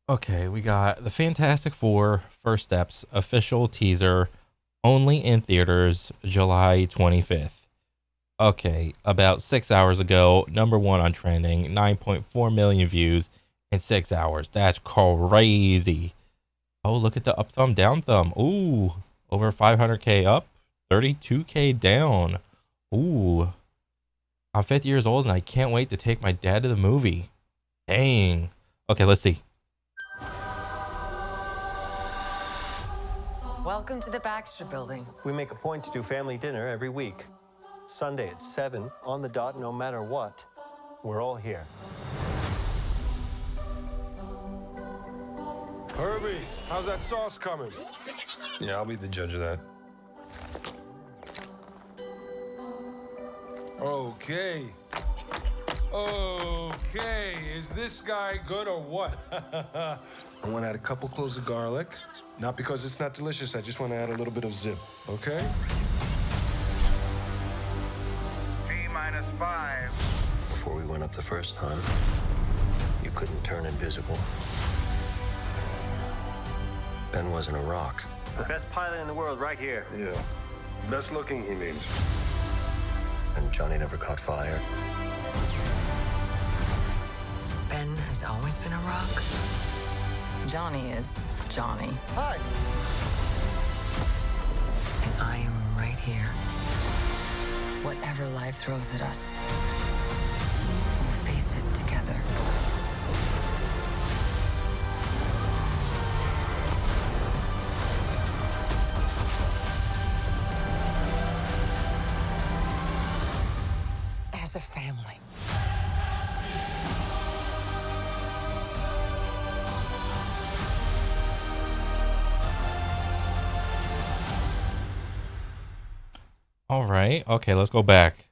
Okay, we got the Fantastic Four First Steps official teaser, only in theaters, July 25th. Okay, about 6 hours ago, number one on trending, 9.4 million views in 6 hours. That's crazy. Oh, look at the up thumb, down thumb. Ooh, over 500K up, 32K down. Ooh, I'm 50 years old and I can't wait to take my dad to the movie. Dang. Okay, let's see. Welcome to the Baxter Building. We make a point to do family dinner every week. Sunday at 7, on the dot, no matter what. We're all here. Herbie, how's that sauce coming? Yeah, I'll be the judge of that. Okay. Okay, is this guy good or what? I want to add a couple cloves of garlic. Not because it's not delicious, I just want to add a little bit of zip, okay? T-5. Before we went up the first time, you couldn't turn invisible. Ben wasn't a rock. The best pilot in the world right here. Yeah. Best looking, he means. And Johnny never caught fire. Ben has always been a rock. Johnny is Johnny. Hi! And I am right here. Whatever life throws at us, we'll face it together. As a family. All right. Okay, let's go back.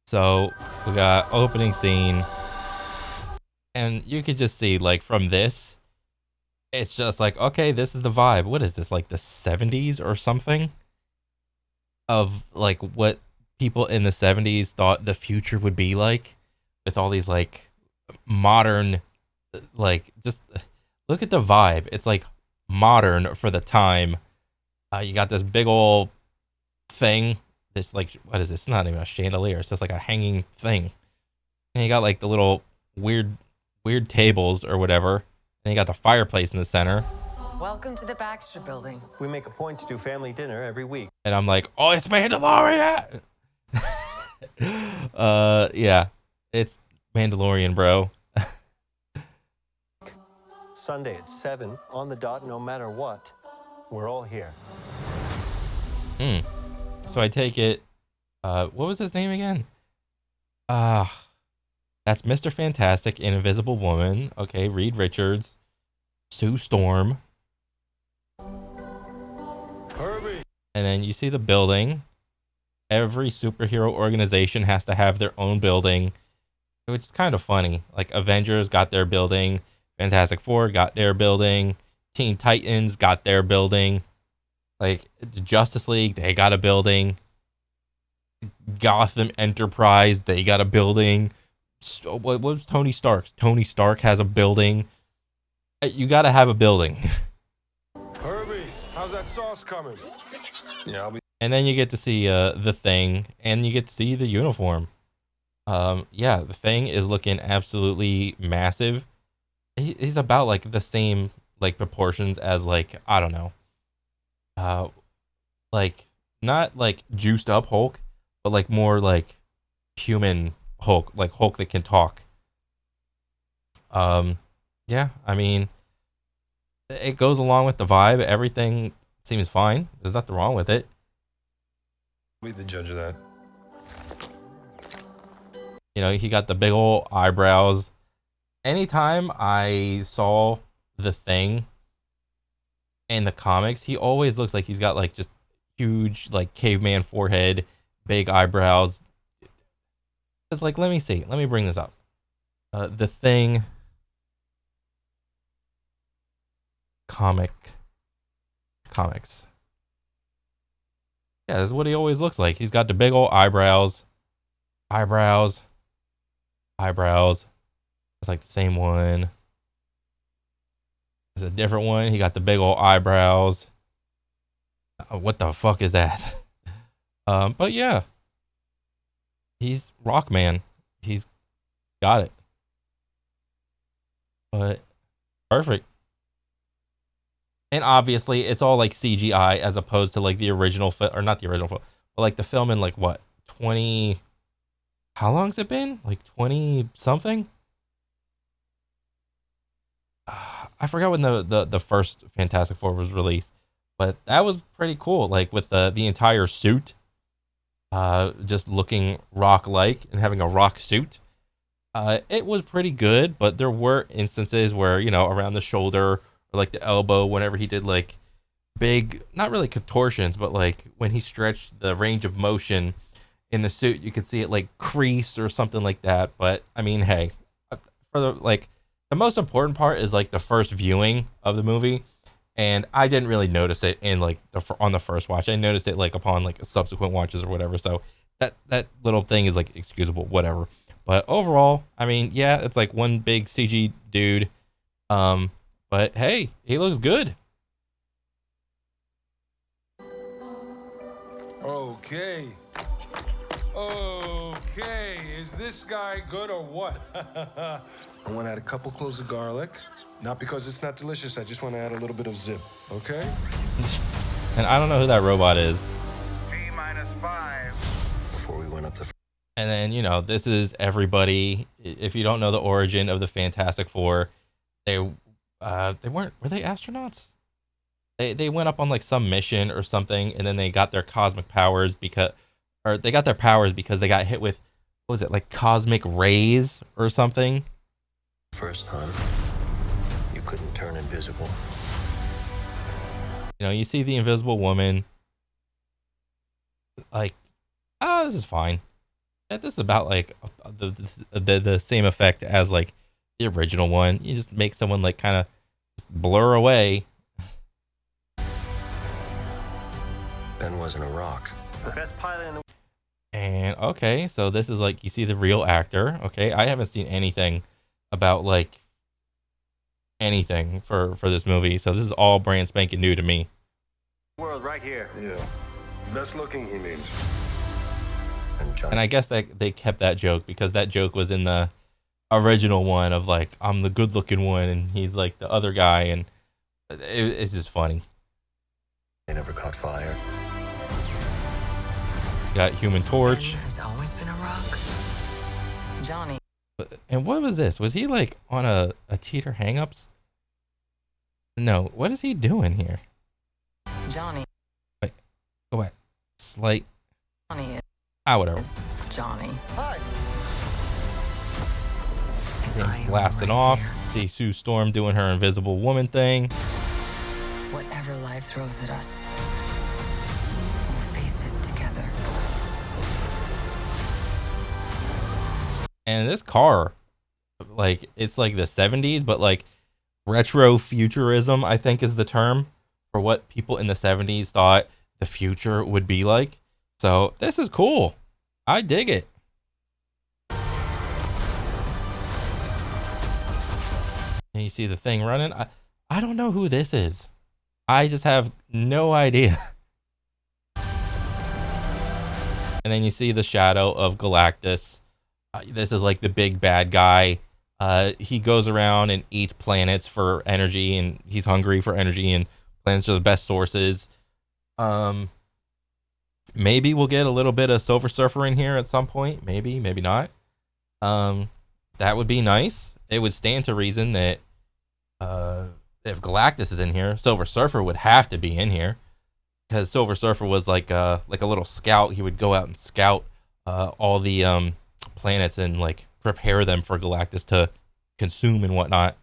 So we got opening scene, and you could just see, like, from this, it's just like, okay, this is the vibe. What is this, like the 70s or something? Of like what people in the 70s thought the future would be like, with all these like modern, like, just look at the vibe. It's like modern for the time. You got this big old thing. This, like, what is this? It's not even a chandelier. It's just like a hanging thing. And you got like the little weird tables or whatever. And you got the fireplace in the center. Welcome to the Baxter Building. We make a point to do family dinner every week. And I'm like, oh, it's Mandalorian. Yeah, it's Mandalorian, bro. Sunday at 7, on the dot, no matter what. We're all here. So I take it, what was his name again? That's Mr. Fantastic and Invisible Woman. Okay, Reed Richards, Sue Storm. Herbie. And then you see the building. Every superhero organization has to have their own building, which is kind of funny. Like, Avengers got their building, Fantastic Four got their building, Teen Titans got their building, like the Justice League, they got a building, Gotham Enterprise, they got a building. So, what was Tony Stark's? Tony Stark has a building. You got to have a building. Herbie, how's that sauce coming? Yeah, I'll be. And then you get to see the Thing, and you get to see the uniform. Yeah, the Thing is looking absolutely massive. He's about like the same like proportions as, like, I don't know, like, not like juiced up Hulk, but like more like human Hulk, like Hulk that can talk. Yeah, I mean, it goes along with the vibe. Everything seems fine. There's nothing wrong with it. Be the judge of that. You know, he got the big old eyebrows. Anytime I saw the Thing in the comics, he always looks like he's got like just huge, like, caveman forehead, big eyebrows. It's like, let me see. Let me bring this up. The Thing comics. Yeah, this is what he always looks like. He's got the big old eyebrows. Eyebrows. It's like the same one. It's a different one. He got the big old eyebrows. What the fuck is that? But yeah, he's Rockman. He's got it. But perfect. And obviously, it's all like CGI as opposed to like the original film, or not the original film, but like the film in like what, 20, how long's it been? Like 20 something? I forgot when the first Fantastic Four was released, but that was pretty cool. Like with the entire suit, just looking rock like and having a rock suit. It was pretty good, but there were instances where, you know, around the shoulder or like the elbow, whenever he did like big, not really contortions, but like when he stretched the range of motion in the suit, you could see it like crease or something like that. But I mean, hey, for the most important part is like the first viewing of the movie, and I didn't really notice it in like on the first watch. I noticed it like upon like subsequent watches or whatever. So that little thing is like excusable, whatever. But overall, I mean, yeah, it's like one big CG dude. But hey, he looks good. Okay. Okay. Is this guy good or what? I want to add a couple cloves of garlic. Not because it's not delicious. I just want to add a little bit of zip. Okay? And I don't know who that robot is. T-5. Before we went up the And then, you know, this is everybody. If you don't know the origin of the Fantastic Four, they were they astronauts? They went up on like some mission or something, and then they got their cosmic powers because they got their powers because they got hit with, what was it, like cosmic rays or something? first time, you couldn't turn invisible. You know, you see the Invisible Woman, like, oh, this is fine. Yeah, this is about like the same effect as like the original one. You just make someone like kind of blur away. Ben wasn't a rock. The best pilot in the And okay, so this is like you see the real actor. Okay, I haven't seen anything about like anything for this movie, so this is all brand spanking new to me. world right here. Yeah. Best looking, he means. And John And I guess that they kept that joke because that joke was in the original one of like I'm the good looking one and he's like the other guy, and it's just funny. they never caught fire. Got Human Torch. Ben has always been a rock. Johnny. And what was this? Was he like on a teeter hangups? No, what is he doing here? Johnny. Wait, go back. Slight. Johnny Whatever. is Johnny. Hi. And I am Blasting right off. here. See Sue Storm doing her Invisible Woman thing. Whatever life throws at us, we'll face it together. And this car, like, it's like the 70s, but like retro futurism, I think is the term for what people in the 70s thought the future would be like. So this is cool. I dig it. And you see the thing running. I don't know who this is. I just have no idea. And then you see the shadow of Galactus. This is like the big bad guy. He goes around and eats planets for energy, and he's hungry for energy, and planets are the best sources. Maybe we'll get a little bit of Silver Surfer in here at some point. Maybe, maybe not. That would be nice. It would stand to reason that if Galactus is in here, Silver Surfer would have to be in here, because Silver Surfer was like a little scout. He would go out and scout all the planets and like prepare them for Galactus to consume and whatnot.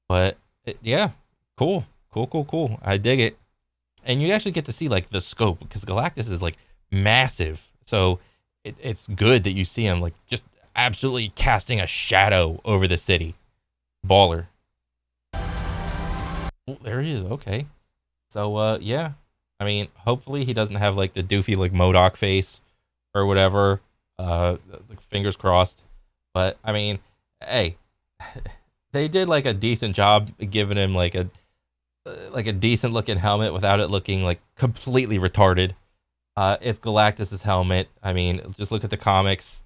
But yeah, cool. I dig it. And you actually get to see like the scope, because Galactus is like massive. So it's good that you see him like just absolutely casting a shadow over the city. Baller. Oh, there he is. Okay. So yeah. I mean, hopefully he doesn't have like the doofy like MODOK face or whatever. Like, fingers crossed. But I mean, hey, they did like a decent job giving him like a like a decent looking helmet without it looking like completely retarded. It's Galactus's helmet. I mean, just look at the comics.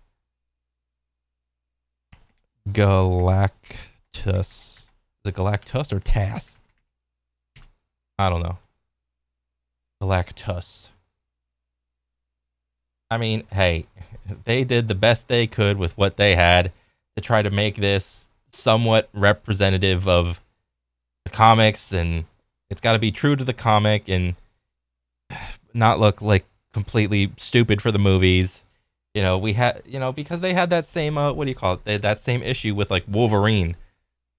Galactus. Is it Galactus or Tass? I don't know. Galactus. I mean, hey, they did the best they could with what they had to try to make this somewhat representative of the comics, and it's got to be true to the comic and not look like completely stupid for the movies. You know, we had, you know, because they had that same, what do you call it? They had that same issue with like Wolverine,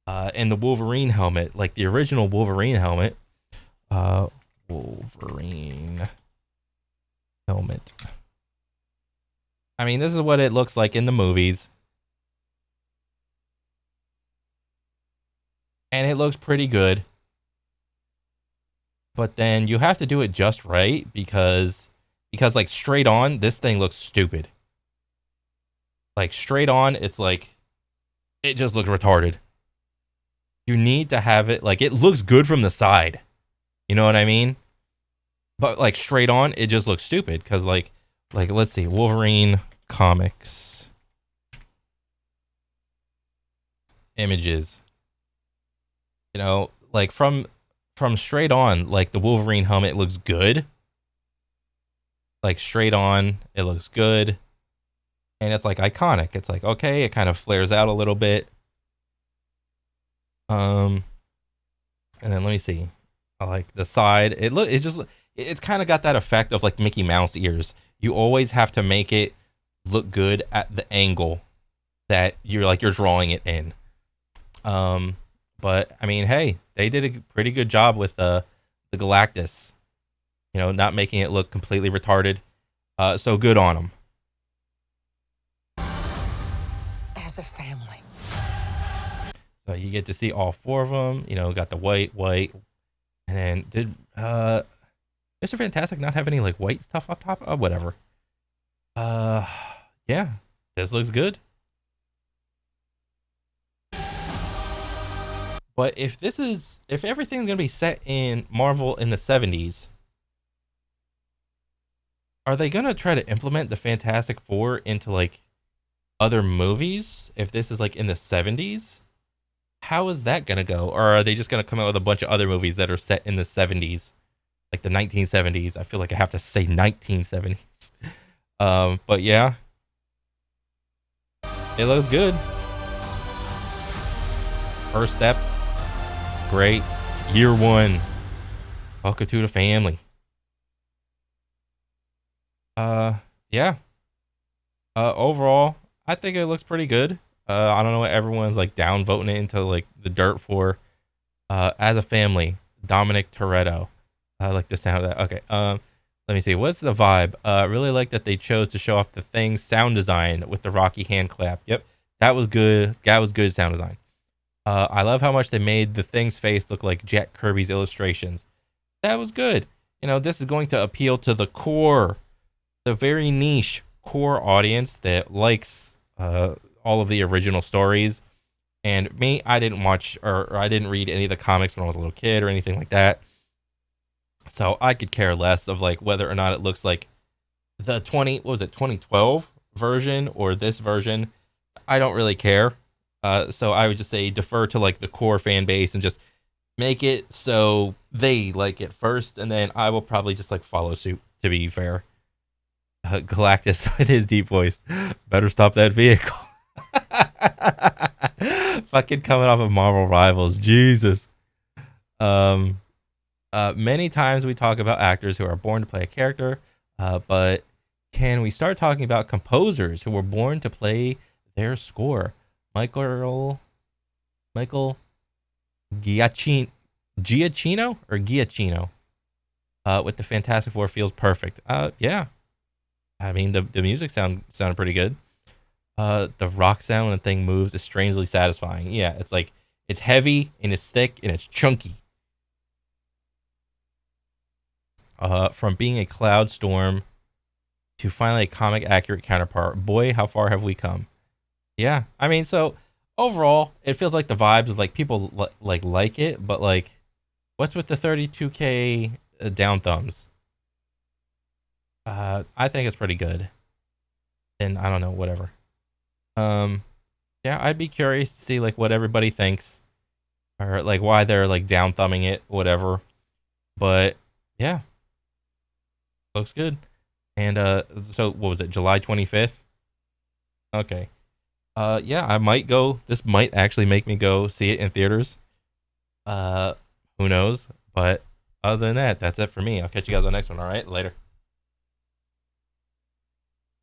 and the Wolverine helmet, like the original Wolverine helmet. Wolverine helmet. I mean, this is what it looks like in the movies. And it looks pretty good. But then you have to do it just right because like straight on, this thing looks stupid. Like straight on, it's like it just looks retarded. You need to have it like it looks good from the side. You know what I mean? But like straight on, it just looks stupid because like let's see, Wolverine comics images. You know, like from straight on, like the Wolverine helmet looks good. Like straight on, it looks good. And it's like iconic. It's like, okay, it kind of flares out a little bit. And then let me see. I like the side. It's kind of got that effect of like Mickey Mouse ears. You always have to make it look good at the angle that you're drawing it in. But I mean, hey, they did a pretty good job with the Galactus. You know, not making it look completely retarded. So good on them. As a family. So you get to see all four of them. You know, got the white, and then did Mr. Fantastic not have any like white stuff up top? Oh, whatever. Yeah, this looks good. But if everything's gonna be set in Marvel in the 70s, are they gonna try to implement the Fantastic Four into like other movies? If this is like in the 70s, how is that gonna go? Or are they just gonna come out with a bunch of other movies that are set in the 70s, like the 1970s? I feel like I have to say 1970s. But yeah, it looks good. First steps, great. Year one, welcome to the family. Yeah. Overall, I think it looks pretty good. I don't know what everyone's like down voting it into like the dirt for. As a family, Dominic Toretto. I like the sound of that. Okay. Let me see. What's the vibe? Really like that they chose to show off the Thing's sound design with the Rocky hand clap. Yep, that was good. That was good sound design. I love how much they made the Thing's face look like Jack Kirby's illustrations. That was good. You know, this is going to appeal to the core, the very niche core audience that likes all of the original stories. And me, I didn't watch or I didn't read any of the comics when I was a little kid or anything like that. So I could care less of like whether or not it looks like the 2012 version or this version. I don't really care. So I would just say defer to like the core fan base and just make it so they like it first, and then I will probably just like follow suit. To be fair, Galactus with his deep voice, better stop that vehicle. Fucking coming off of Marvel Rivals, Jesus. Many times we talk about actors who are born to play a character, but can we start talking about composers who were born to play their score? Michael Giacchino or Giacchino with the Fantastic Four feels perfect. Yeah. I mean, the music sounded pretty good. The rock sound when the thing moves is strangely satisfying. Yeah, it's like it's heavy and it's thick and it's chunky. From being a cloud storm to finally a comic accurate counterpart. Boy, how far have we come? Yeah, I mean, so overall, it feels like the vibes of like people like it, but like What's with the 32K down thumbs? I think it's pretty good. And I don't know, whatever. Yeah, I'd be curious to see like what everybody thinks, or like why they're like down thumbing it, whatever. But yeah, looks good. And so what was it, July 25th? Okay. Yeah, I might go. This might actually make me go see it in theaters. Uh, who knows? But other than that, that's it for me. I'll catch you guys on the next one. All right, later.